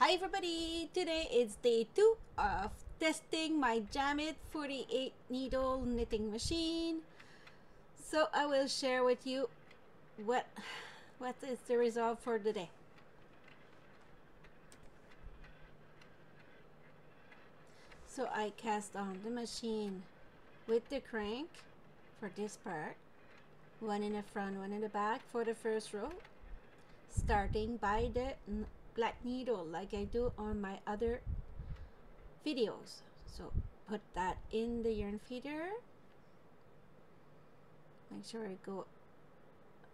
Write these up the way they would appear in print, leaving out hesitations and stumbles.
Hi everybody! Today is day 2 of testing my JAMIT 48 needle knitting machine. So I will share with you what is the result for the day. So I cast on the machine with the crank for this part, one in the front, one in the back for the first row, starting by the black needle like I do on my other videos. So put that in the yarn feeder, make sure I go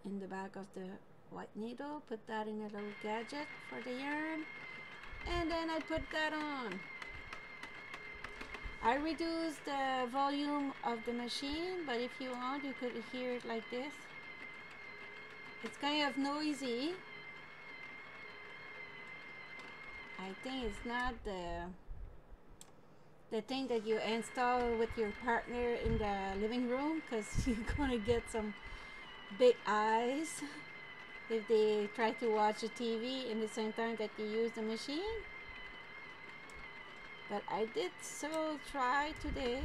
in the back of the white needle, put that in a little gadget for the yarn, and then I put that on. I reduced the volume of the machine, but if you want you could hear it like this. It's kind of noisy. I think it's not the thing that you install with your partner in the living room, because you're gonna get some big eyes if they try to watch the TV in the same time that you use the machine. But I did so try today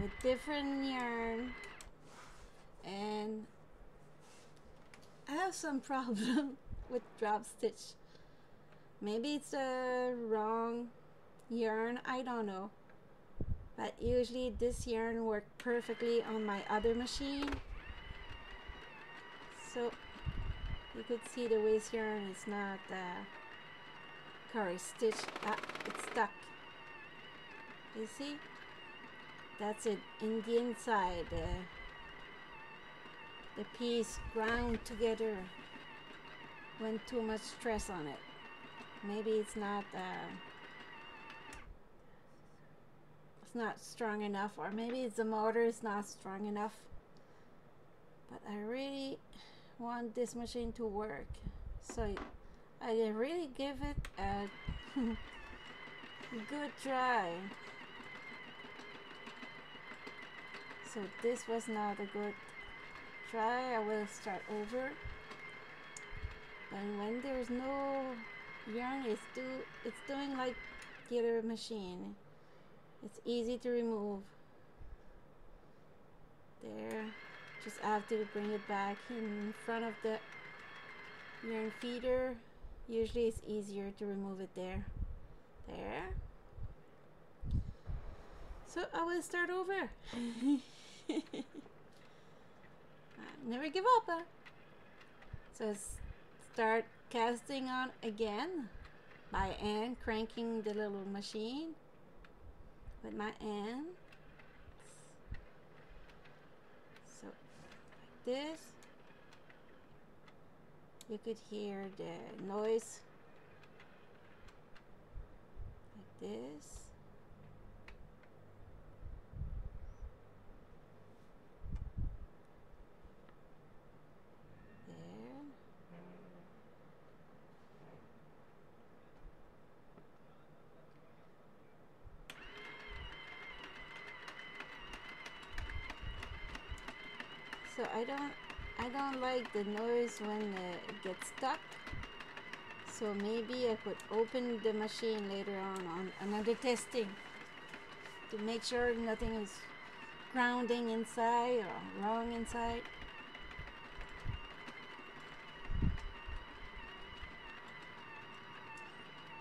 with different yarn, and I have some problem with drop stitch. Maybe it's a wrong yarn, I don't know, but usually this yarn worked perfectly on my other machine. So you could see the waist yarn is not curry stitch. It's stuck. You see, that's it. In the inside, the piece ground together when too much stress on it. Maybe it's not strong enough, or maybe it's the motor is not strong enough. But I really want this machine to work, so I really give it a good try. So this was not a good try. I will start over. And when there's no yarn, it's doing like the other machine. It's easy to remove. There, just have to bring it back in front of the yarn feeder. Usually it's easier to remove it there. So I will start over. Never give up, huh? So start casting on again by hand, cranking the little machine with my hand. So like this. You could hear the noise like this. So I don't like the noise when it gets stuck. So maybe I could open the machine later on another testing to make sure nothing is grounding inside or wrong inside.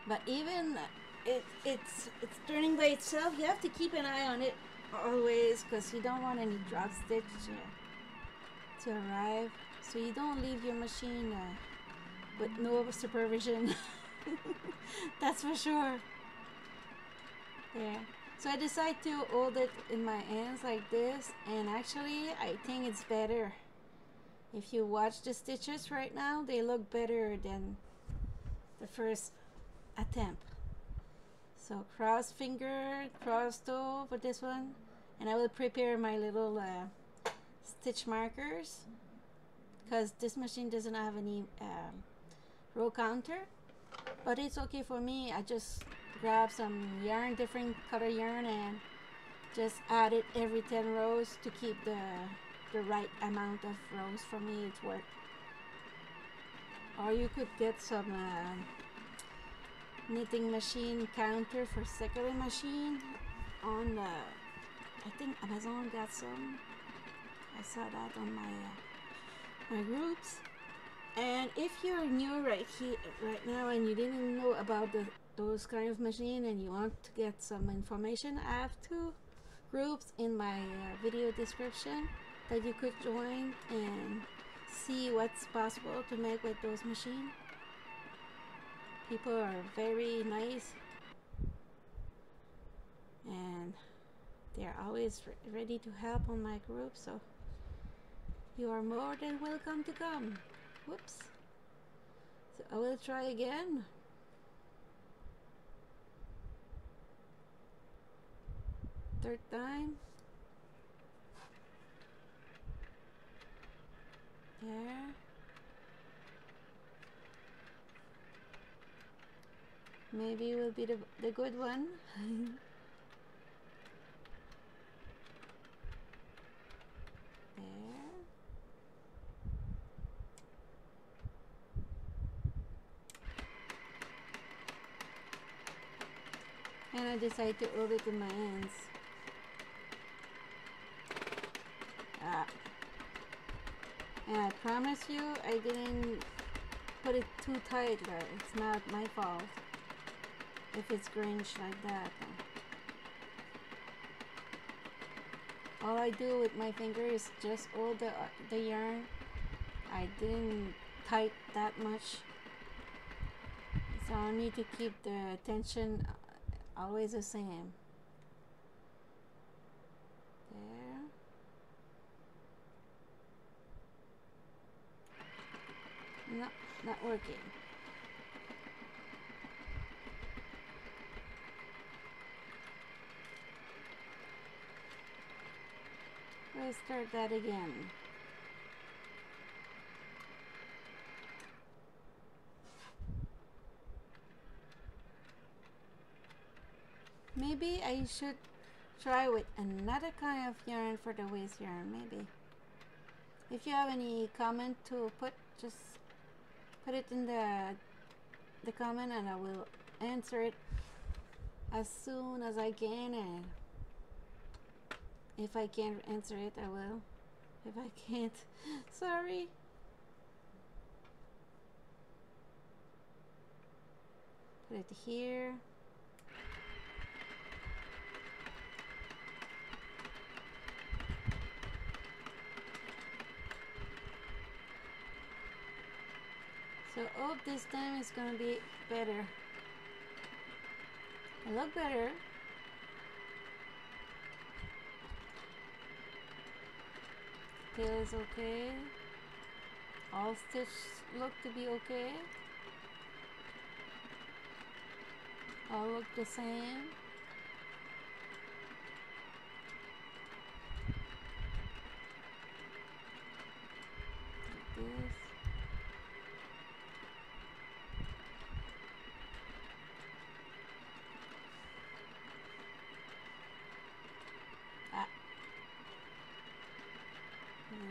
But even it's turning by itself, you have to keep an eye on it always, because you don't want any drop stitch to arrive, so you don't leave your machine with no supervision. That's for sure. There. So I decided to hold it in my hands like this, and actually I think it's better. If you watch the stitches right now, they look better than the first attempt. So cross finger, cross toe for this one, and I will prepare my little stitch markers, because this machine doesn't have any row counter, but it's okay for me. I just grab some yarn, different color yarn, and just add it every 10 rows to keep the right amount of rows. For me it's work. Or you could get some knitting machine counter for circular machine on I think Amazon got some. I saw that on my groups. And if you're new right now and you didn't know about those kind of machine and you want to get some information, I have two groups in my video description that you could join and see what's possible to make with those machines. People are very nice and they're always ready to help on my group, so you are more than welcome to come. Whoops. So I will try again. Third time. There. Maybe it will be the good one. There. And I decided to hold it in my hands. And I promise you, I didn't put it too tight there. It's not my fault if it's gringed like that. All I do with my finger is just hold the yarn. I didn't tight that much. So I need to keep the tension always the same. There. No, not working. Let's start that again. Maybe I should try with another kind of yarn for the waist yarn, maybe. If you have any comment to put, just put it in the comment and I will answer it as soon as I can, and if I can't answer it, I will. If I can't, sorry. Put it here. So hope this time it's gonna be better. I look better. Tail is okay. All stitches look to be okay. All look the same. Like this.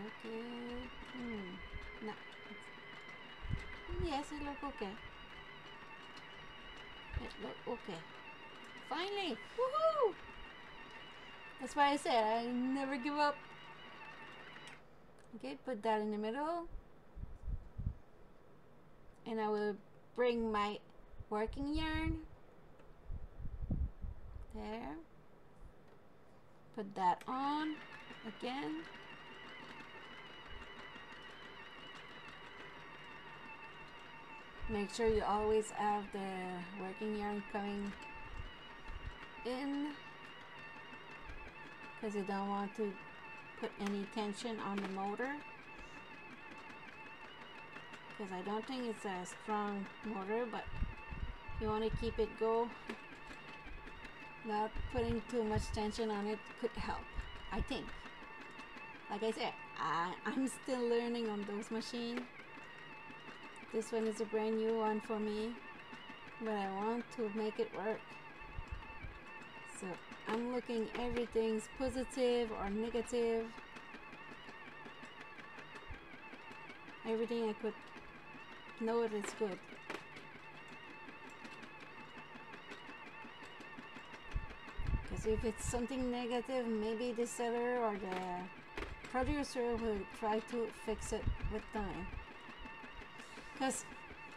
Okay. No. Yes, it look okay. It look okay. Finally! Woohoo! That's why I said I never give up. Okay, put that in the middle. And I will bring my working yarn. There. Put that on again. Make sure you always have the working yarn coming in, because you don't want to put any tension on the motor, because I don't think it's a strong motor, but you want to keep it go. Not putting too much tension on it could help, I think. Like I said, I'm still learning on those machines. This one is a brand new one for me, but I want to make it work. So I'm looking everything's positive or negative. Everything I could know it is good. So if it's something negative, maybe the seller or the producer will try to fix it with time. Because,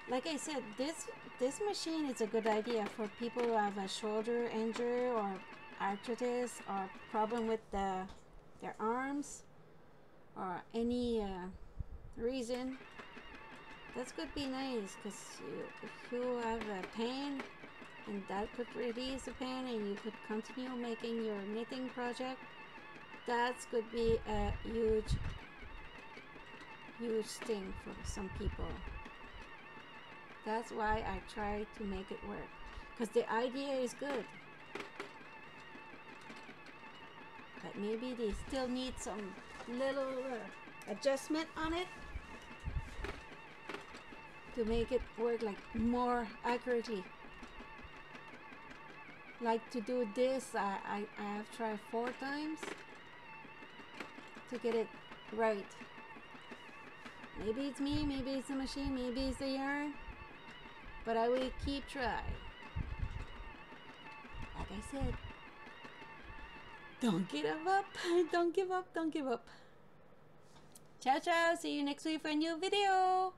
like I said, this machine is a good idea for people who have a shoulder injury or arthritis or problem with their arms or any reason. That could be nice, because if you have a pain, and that could release the pain and you could continue making your knitting project, that could be a huge thing for some people. That's why I try to make it work, because the idea is good, but maybe they still need some little adjustment on it to make it work like more accurately. Like to do this, I have tried 4 times to get it right. Maybe it's me, maybe it's the machine, maybe it's the yarn, but I will keep trying. Like I said, don't give up, don't give up, don't give up. Ciao, ciao, see you next week for a new video.